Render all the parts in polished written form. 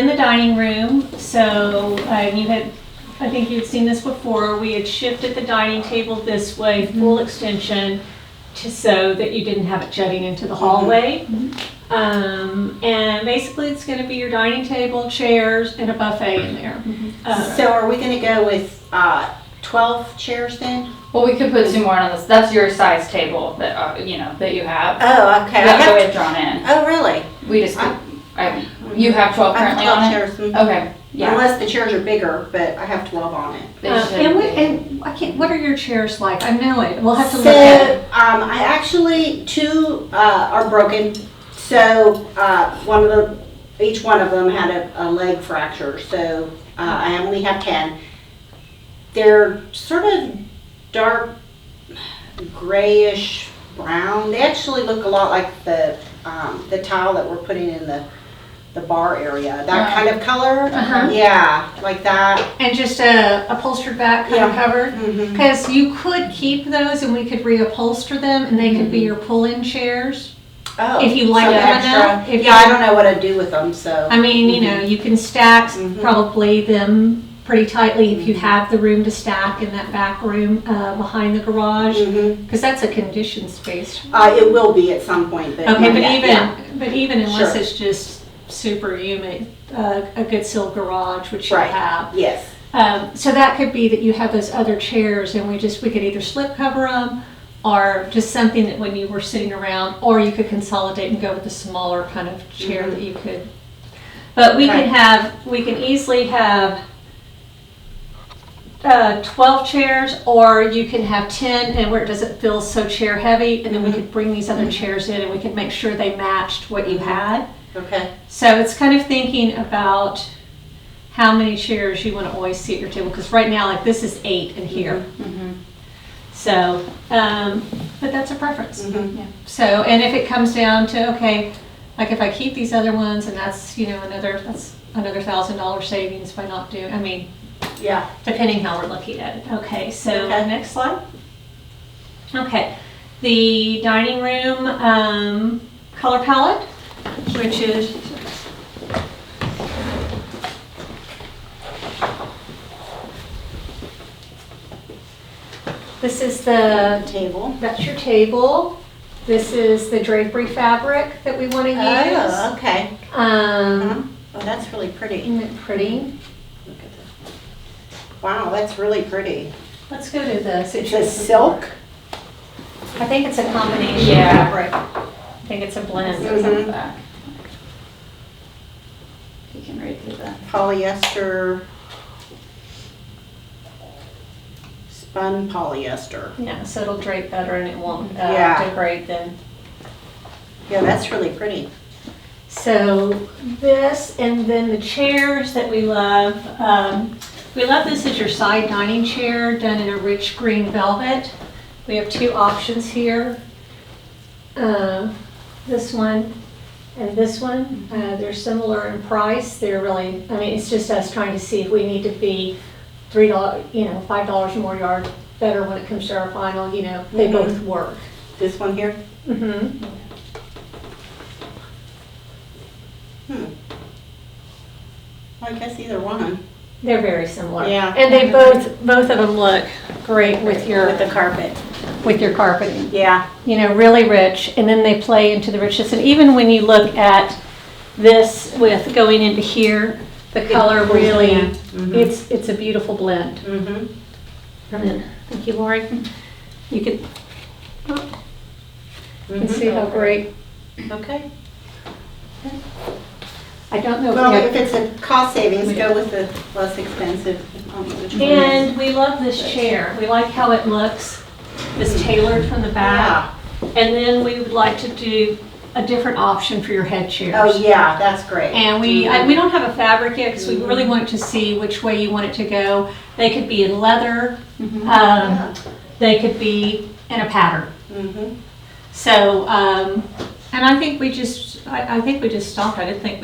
within the dining room. So you had, I think you'd seen this before, we had shifted the dining table this way, full extension, so that you didn't have it jutting into the hallway. And basically it's going to be your dining table, chairs, and a buffet in there. So are we going to go with 12 chairs then? Well, we could put some more on this. That's your size table that you know that you have. Oh, okay. That's the way it's drawn in. Oh, really? We just you have 12 currently on it. Chairs. Okay. Yeah. Unless the chairs are bigger, but I have 12 on it. And I can't. What are your chairs like? I know it. We'll have to So, look at it. I actually, 2 are broken. So, each one of them had a leg fracture. So, I only have 10. They're sort of dark grayish brown. They actually look a lot like the tile that we're putting in the bar area. That kind of color. Yeah, like that. And just a upholstered back kind of covered. Because you could keep those and we could reupholster them and they could be your pull-in chairs. Oh, if you like so them extra. enough. I don't know what I'd do with them, so. I mean, you know, you can stack probably them pretty tightly if you have the room to stack in that back room behind the garage, because that's a conditioned space. It will be at some point, but okay, but even unless Sure. it's just super humid, a good sealed garage, which you Right. have. Yes. So that could be that you have those other chairs, and we could either slip cover them, or just something that when you were sitting around, or you could consolidate and go with a smaller kind of chair that you could. But we can easily have 12 chairs, or you can have 10, and where it doesn't feel so chair heavy, and then we could bring these other chairs in and we could make sure they matched what you had. Okay. So it's kind of thinking about how many chairs you want to always see at your table, because right now, like, this is 8 in here. So, but that's a preference. Yeah. So, and if it comes down to, okay, like if I keep these other ones, and that's, you know, another $1,000 savings by not doing, I mean, Yeah. depending how we're looking at it. Okay, so Okay. next slide. Okay, the dining room color palette, which is this is the Table. that's your table. This is the drapery fabric that we want to use. Oh, okay. Oh, that's really pretty. Isn't it pretty? Look at that. Wow, that's really pretty. Let's go to this. It's a silk. I think it's a combination Yeah. fabric. I think it's a blend. It's on the back. You can read through that. Polyester. Spun polyester. Yeah, so it'll drape better and it won't Yeah. degrade then. Yeah, that's really pretty. So this, and then the chairs that we love this as your side dining chair done in a rich green velvet. We have 2 options here. This one and this one. They're similar in price. They're really, I mean, it's just us trying to see if we need to be $3, you know, $5 more yard better when it comes to our final, you know, they both work. This one here? Mm-hmm. Well, I guess either one. They're very similar. Yeah. And they both of them look great with With the carpet. your carpeting. Yeah. You know, really rich, and then they play into the richness. And even when you look at this with going into here, the color really, it's a beautiful blend. Mm-hmm. And then, thank you, Lori. You can see how great. Okay. I don't know. Well, if if it's a cost savings, go with the less expensive. Which one And we love this chair. We like how it looks. It's tailored from the back. And then we would like to do a different option for your head chairs. Oh, yeah, that's great. And we don't have a fabric yet because we really want to see which way you want it to go. They could be in leather. They could be in a pattern. So, and I think we just, I think we just stopped. I don't think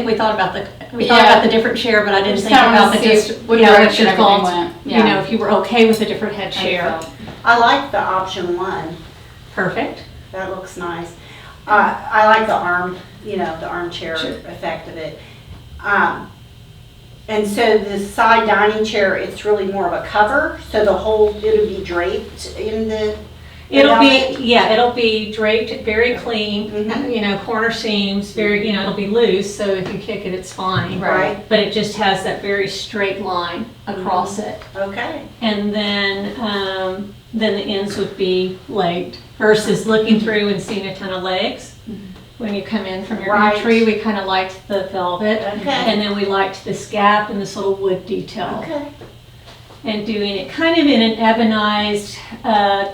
we thought about the different chair, but I didn't Just think kinda about wanna the see just, what you know, direction what's your everything thoughts, went. you know, if you were okay with a different head chair. I like the option 1. Perfect. That looks nice. I like the arm, you know, the armchair effect of it. And so the side dining chair, it's really more of a cover, so it'll be draped in the It'll velvet? be, yeah, it'll be draped, very clean, Mhm. corner seams, very, it'll be loose, so if you kick it, it's fine. Right. But it just has that very straight line across it. Okay. And then the ends would be legged versus looking through and seeing a ton of legs. When you come in from your Right. entry, we kind of liked the velvet. Okay. And then we liked this gap and this little wood detail. Okay. And doing it kind of in an ebonized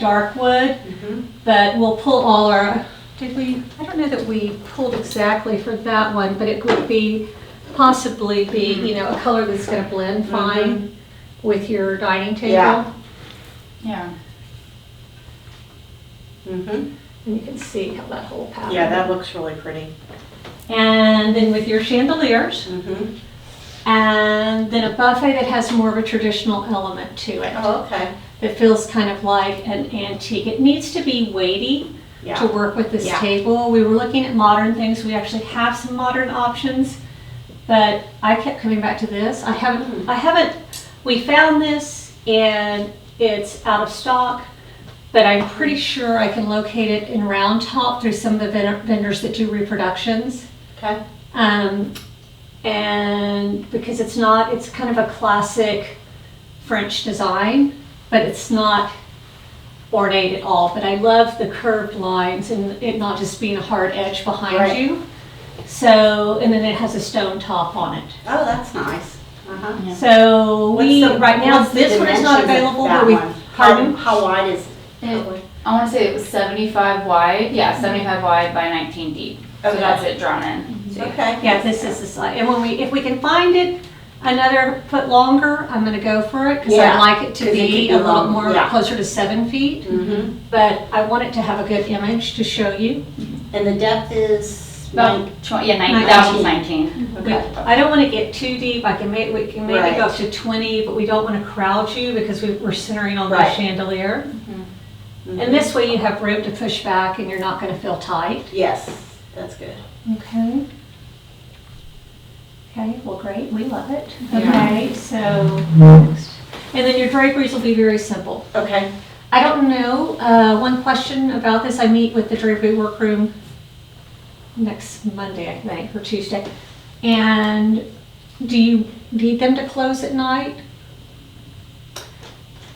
dark wood, Mhm. but we'll pull all our, I don't know that we pulled exactly for that one, but it would possibly be, a color that's gonna blend fine with your dining table. Yeah. Yeah. Mhm. And you can see how that whole pattern. Yeah, that looks really pretty. And then with your chandeliers, Mhm. and then a buffet that has more of a traditional element to it. Oh, okay. That feels kind of like an antique. It needs to be weighty to Yeah. work with this Yeah. table. We were looking at modern things. We actually have some modern options, but I kept coming back to this. We found this and it's out of stock, but I'm pretty sure I can locate it in Round Top through some of the vendors that do reproductions. Okay. And because it's kind of a classic French design, but it's not ornate at all. But I love the curved lines and it not just being a hard edge behind Right. you. So, and then it has a stone top on it. Oh, that's nice. Uh-huh. Yeah. So right now, what's the this one is not dimensions of available, that but we, one? pardon? How wide is I want to say it was 75 wide. Yeah, 75 wide by 19 deep. So Okay. that's it drawn in. So, Okay. Yeah, this is the side. And if we can find it another foot longer, I'm gonna go for it, because Yeah, I'd like it to 'cause it be could be a little long, more, yeah. closer to 7 feet. Mm-hmm. But I want it to have a good image to show you. And the depth is? About 20, yeah, 19. that was 19. Okay. I don't want to get too deep. We can maybe Right. go up to 20, but we don't want to crowd you because we're centering on the Right. chandelier. Mhm. And this way you have room to push back and you're not going to feel tight. Yes, that's good. Okay. Okay, well, great. We love it. Yeah. Okay, so next. And then your draperies will be very simple. Okay. I don't know, one question about this. I meet with the drapery workroom next Monday, I think, or Tuesday. And do you need them to close at night?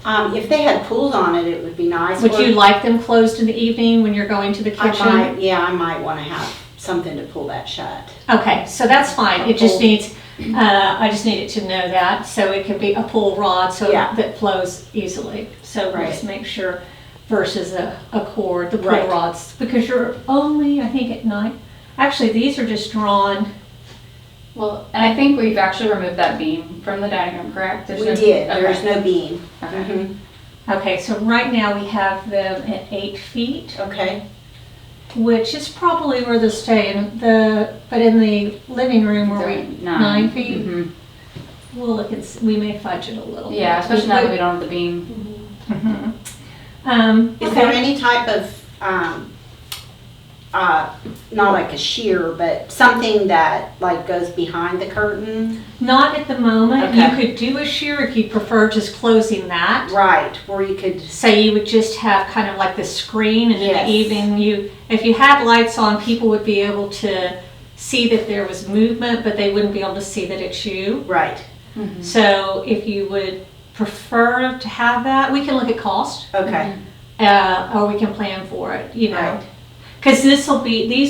If they had pools on it, it would be nice. Would Or you like them closed in the evening when you're going to the kitchen? I might want to have something to pull that shut. Okay, so that's fine. It just Pool. needs, I just needed to know that. So it could be a pull rod so Yeah. that flows easily. So we'll just Right. make sure versus a cord, the pull Right. rods, because you're only, I think at night, actually these are just drawn. Well, and I think we've actually removed that beam from the dining room, correct? We did, there's Okay. no beam. Okay. Mhm. Okay, so right now we have them at 8 feet, Okay, which is probably where they'll stay. But in the living room where we, 9 feet, Mhm. we'll look and we may fudge it a little. Yeah, bit. especially now that we don't have the beam. Mhm. is there Okay. any type of, not like a sheer, but something that like goes behind the curtain? Not at the moment. You Okay. could do a sheer if you prefer just closing that. Right, where you could, So you would just have kind of like the screen, and in Yes. the evening if you had lights on, people would be able to see that there was movement, but they wouldn't be able to see that it's you. right, So if you would prefer to have that, we can look at cost, okay, or we can plan for it, Right. Because these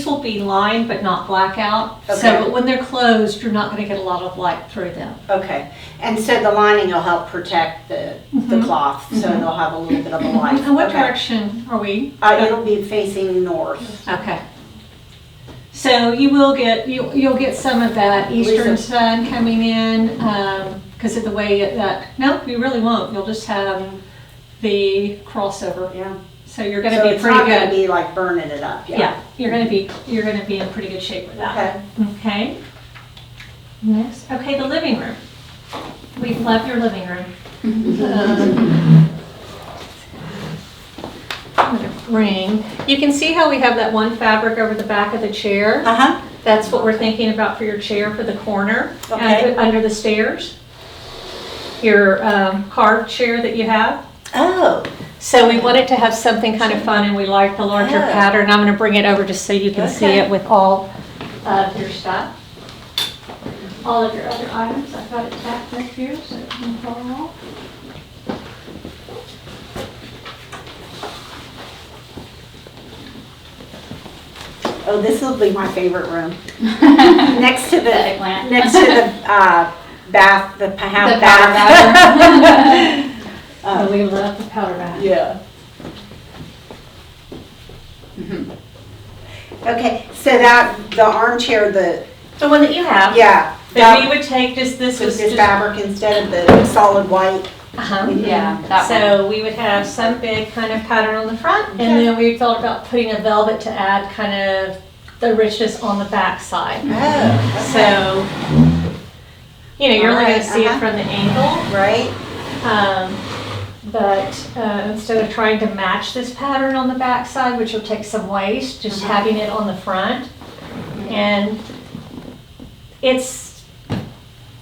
will be lined but not blackout. Okay. So, but when they're closed, you're not going to get a lot of light through them. okay. And so the lining will help protect the Mhm. cloth, so they'll have a little bit of a light. And what Okay. direction are we? It'll be facing north. Okay. So you will get, you'll get some of that eastern Lisa. sun coming in, because of the way no, you really won't. You'll just have the crossover. Yeah. So you're gonna So be it's pretty not gonna good. be like burning it up, Yeah, you're gonna be in pretty good shape with that. Okay. Okay. Next, okay, the living room. We love your living room. I'm gonna bring, you can see how we have that one fabric over the back of the chair? Uh-huh. That's what we're thinking about for your chair for the corner, Okay. under the stairs. Your carved chair that you have. Oh, So we wanted to have something kind of fun, and we like the larger Oh. pattern. I'm gonna bring it over just so you can see Okay. it with all of your stuff. All of your other items, I've got it tacked up here so it can fall off. oh, this will be my favorite room. Next to the, Eggplant. next to the bath, the The half powder bath. Oh, we love the powder bath. Yeah. Mhm. Okay, so that, the armchair, the, The one that you have. yeah, That we that would take just, this was was this just. fabric instead of the solid white. Uh-huh. Yeah, that one. So we would have some big kind of pattern on the front, and Okay. then we thought about putting a velvet to add kind of the richness on the back side. Oh, So, you know, you're only gonna Alright, see it uh-huh. from the angle, Right? but instead of trying to match this pattern on the back side, which will take some waste, just Uh-huh. having it on the front. And it's,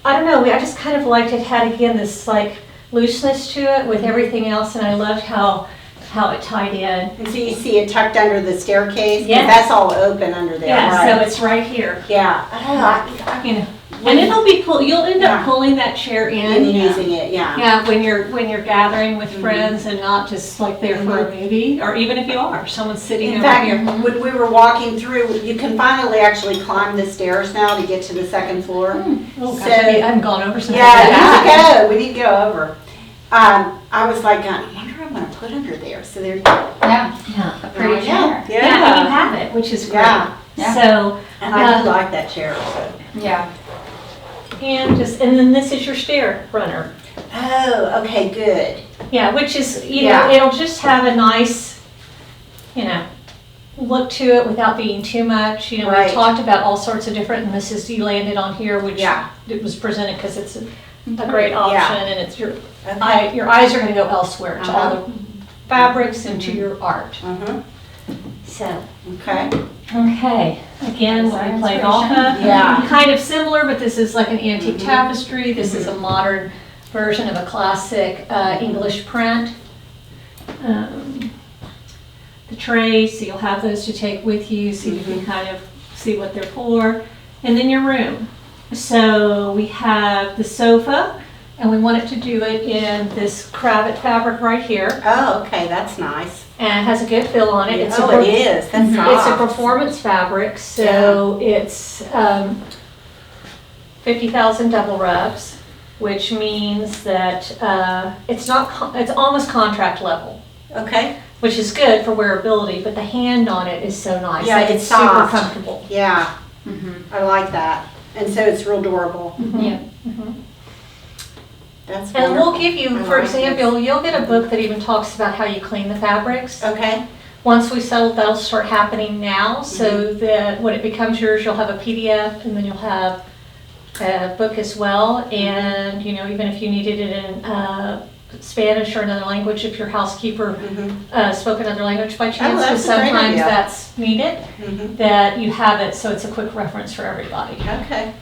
I don't know, I just kind of liked it had again this like looseness to it with everything else, and I loved how it tied in. And so you see it tucked under the staircase? 'Cause Yes. that's all open under there, Yeah, so right? it's right here. Yeah. You know, and it'll be you'll end Yeah. up pulling that chair And in. using it, yeah. Yeah, when you're gathering with Mhm. friends and not just like there for a movie, or even if you are, someone's sitting In over fact, here. when we were walking through, you can finally actually climb the stairs now to get to the second floor. Oh, gosh, So- I haven't gone over since. Yeah, I did we that. need to go, we need to go over. I was like, I wonder what I'm gonna put under there, so there, Yeah, Yeah. a pretty chair. Yeah, and you have it, which is great. Yeah. Yeah. So, And I do like that chair, so. Yeah. and then this is your stair runner. Oh, okay, good. Yeah, which is, you know, Yeah. it'll just have a nice, you know, look to it without being too much. You know, we Right. talked about all sorts of different, and this is, you landed on here, which Yeah. it was presented because it's a great option, and it's your Okay. your eyes are going to go elsewhere to all Uh-huh. the fabrics and to your art. Mhm. So, Okay. okay, again, what we Design played off of. inspiration. Yeah. Kind of similar, but this is like an antique Mhm. tapestry. This is a modern version of a classic English print. The trays, so you'll have those to take with you, so you can kind of see what they're for. And then your room. So we have the sofa, and we wanted to do it in this cravat fabric right here. Oh, okay, that's nice. And it has a good feel on it. Oh, it is, that's It's a soft. performance fabric, so it's 50,000 double rubs, which means that it's almost contract level, Okay, which is good for wearability, but the hand on it is so nice. Yeah, Like, it's super soft. comfortable. yeah, Mhm. I like that. And so it's real durable. Yeah. That's And wonderful. we'll give you, I for like example, you'll get a book that even talks about how you clean the fabrics. Okay, Once we settle, that'll start happening now, Mm-hmm. so that when it becomes yours, you'll have a PDF, and then you'll have a book as well. And, you know, even if you needed it in Spanish or another language, if your housekeeper spoke another language by chance, that's because a great sometimes idea. that's needed, mhm, that you have it, so it's a quick reference for everybody. okay.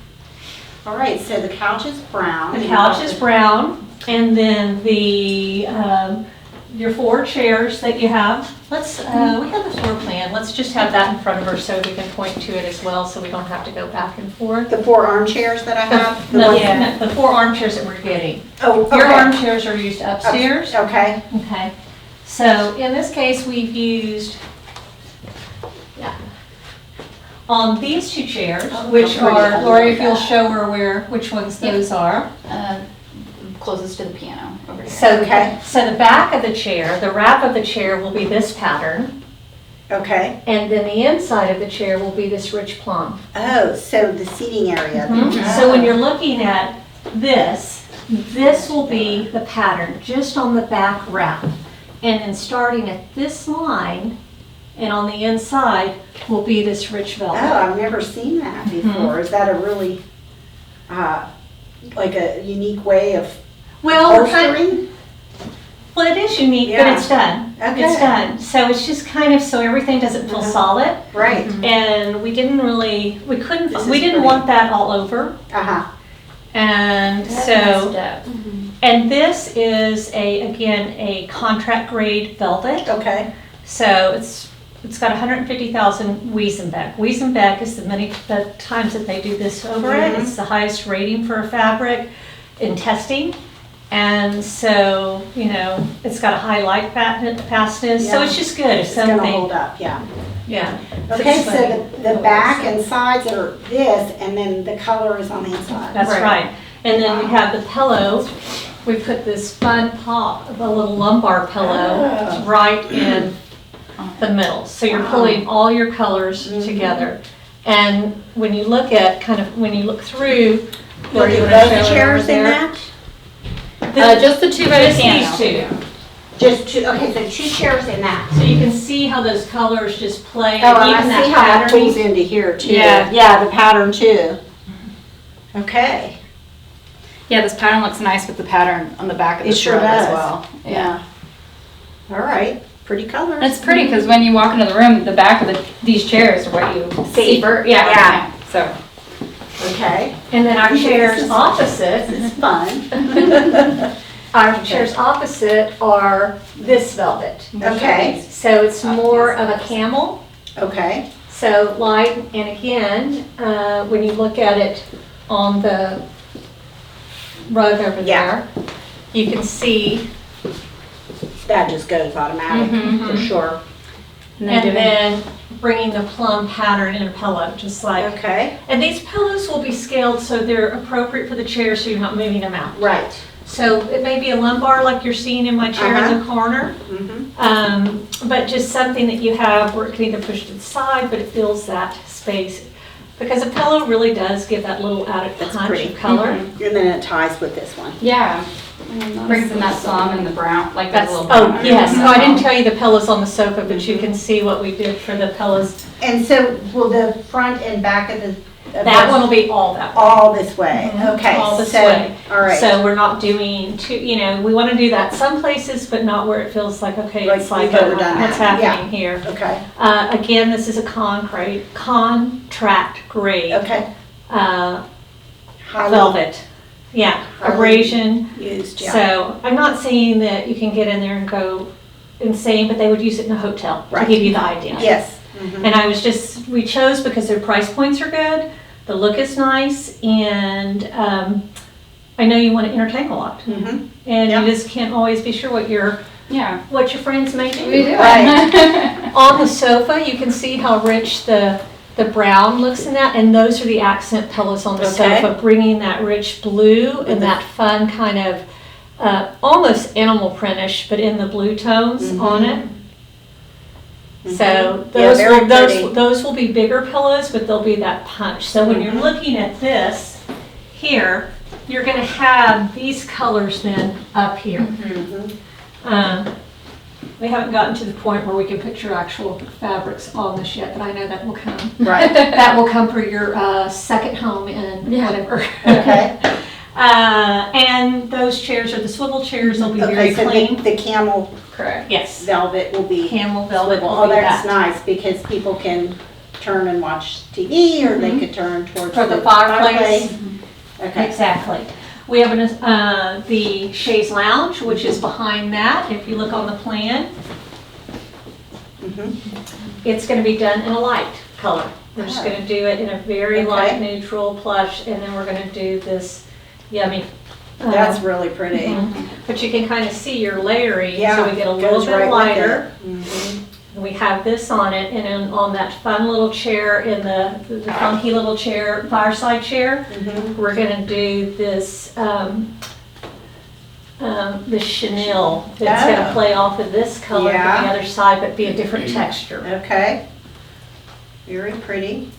All right, so the couch is brown. The couch is brown, and then your 4 chairs that you have. Let's, we have the floor plan, let's just have that in front of her so we can point to it as well, so we don't have to go back and forth. The 4 armchairs that I have? No, ones- yeah, the 4 armchairs that we're getting. Oh, okay. Your armchairs are used upstairs. Okay, Okay, so in this case, we've used, yeah, on these 2 chairs, which how pretty. are, Lori, if you'll show her which ones Yep. those are. Closest to the piano over here. So, Okay. so the back of the chair, the wrap of the chair will be this pattern, okay. and then the inside of the chair will be this rich plum. Oh, so the seating area. So when you're looking at this will be the pattern just on the back wrap. And then starting at this line and on the inside will be this rich Oh, velvet. I've never seen that Mm-hmm. before. Is that a really, like a unique way of Well, bolstering? well, it is unique, but Yeah. it's done. Okay. It's done. So it's just kind of, so everything doesn't feel solid. Right. And we didn't really, we couldn't, This is we didn't pretty. want that all over. Uh-huh. And so, and this is again, a contract grade velvet. Okay. So it's got 150,000 Wiesenbeck. Wiesenbeck is the times that they do this over it. It's the highest rating for a fabric in testing. And so, it's got a high light fastness, so Yeah. it's just good. If It's gonna something, hold up, yeah. yeah. Okay, It's so the back and sides are this, and then the color is on the inside. That's right. And then we have the pillow. We put this fun pop of a little lumbar pillow Oh. right in the middle. So you're Wow. pulling all your colors together. And when you look at, when you look through, Will you you wanna both show it chairs over in there? that? Just the two by the Just piano. these two. Just two, okay, so two chairs in that. So you can see how those colors just play. Oh, and even I see how that patterning. pulls into here too. Yeah. Yeah, the pattern too. Okay. Yeah, this pattern looks nice with the pattern on the back of the It sure shrub as does. well. Yeah. All right, pretty colors. And it's pretty because when you walk into the room, the back of these chairs are what you see. Yeah. Yeah. So. Okay. And then our This chairs is- opposite, This is fun. our chairs opposite are this velvet. Okay, So it's more of a camel. okay. So light, and again, when you look at it on the rug over Yeah. there, you can see, That just goes automatic, for sure. and then bringing the plum pattern in a pillow, just like, Okay, and these pillows will be scaled so they're appropriate for the chair so you're not moving them out. right. So it may be a lumbar like you're seeing in my chair in the corner, Mm-hmm. but just something that you have where it can either push to the side, but it fills that space. Because a pillow really does give that little added That's punch pretty. of color. And then it ties with this one. Yeah. Brings in that plum and the brown, like that That's, little. oh, brown. yes, oh, I didn't tell you the pillows on the sofa, but you can see what we did for the pillows. And so will the front and back of the? of That those one will be all that way. all this way, okay. All this so- way. All right. So we're not doing too, we want to do that some places, but not where it feels like, okay, Like it's like, we've overdone what's that. Yeah. happening here? Okay, Again, this is a contract grade okay. Highly velvet. Yeah, Highly abrasion. used, yeah. So I'm not saying that you can get in there and go insane, but they would use it in a hotel to Right. give you the idea. Yes. Mhm. And we chose because their price points are good, the look is nice, and I know you want to entertain a lot. Mhm. And Yeah. you just can't always be sure what your Yeah. friends may do. We do. Right. On the sofa, you can see how rich the brown looks in that, and those are the accent pillows on the Okay. sofa, bringing that rich blue and that fun kind of almost animal printish, but in the blue tones on it. So Yeah, those very will, pretty. those will be bigger pillows, but they'll be that punch. So when you're looking at this here, you're going to have these colors then up here. We haven't gotten to the point where we can put your actual fabrics on this yet, but I know that will come. Right, That will come for your second home in whatever. okay. And those chairs are the swivel chairs. They'll be very Okay, so clean. the camel Correct. Yes. velvet will be. Camel velvet will Oh, be that's that. nice, because people can turn and watch TV, or they could turn towards For the fireplace. Okay, Exactly. We have the chaise lounge, which is behind that. If you look on the plan, it's going to be done in a light color. We're just going to do it in a very Okay. light neutral plush, and then we're going to do this yummy. that's really pretty. But you can kind of see your layering, Yeah, so we get a little goes bit right with lighter. it. Mhm. We have this on it, and then on that fun little chair, in the funky little chair, fireside chair, we're gonna do this, the chenille. That's gonna Oh. play off of this color Yeah. from the other side, but be a different texture. Okay, very pretty.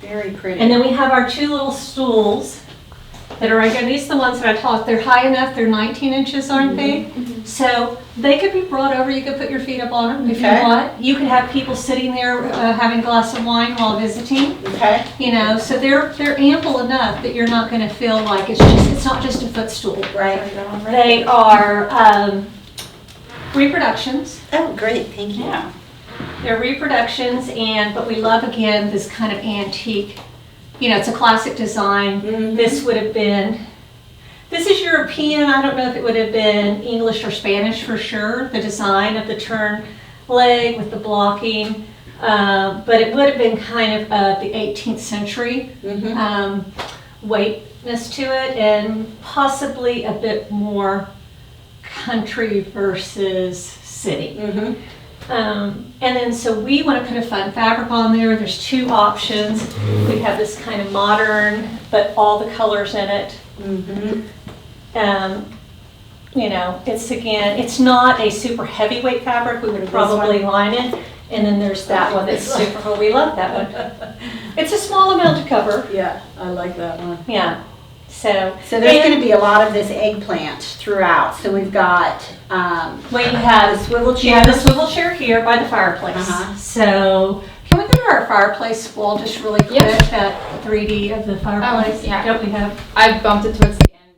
Very pretty. And then we have our two little stools that are right here. These are the ones that I talked, they're high enough, they're 19 inches, aren't they? So they could be brought over, you could put your feet up on them if you Okay. want. You could have people sitting there having a glass of wine while visiting, Okay, so they're ample enough that you're not gonna feel like it's not just a footstool. right. They are reproductions. Oh, great, thank you. Yeah. They're reproductions, but we love, again, this kind of antique, it's a classic design. Mhm. This would have been, this is European. I don't know if it would have been English or Spanish for sure, the design of the turn leg with the blocking. But it would have been kind of the 18th century Mhm. weightness to it, and possibly a bit more country versus city. Mhm. And then so we want to put a fun fabric on there. There's two options. We have this kind of modern, but all the colors in it. Mhm. It's not a super heavyweight fabric. We would This probably line it. And then there's that one that's super, oh, we love that one. It's a small amount to cover, Yeah, I like that one. yeah. So So there's and gonna be a lot of this eggplant throughout. So we've got, we the have, swivel yeah, chair. the swivel chair here by the fireplace. Uh-huh. So can we go to our fireplace wall just really quick, Yes. that 3D of the fireplace? yeah. Don't we have? I bumped it towards the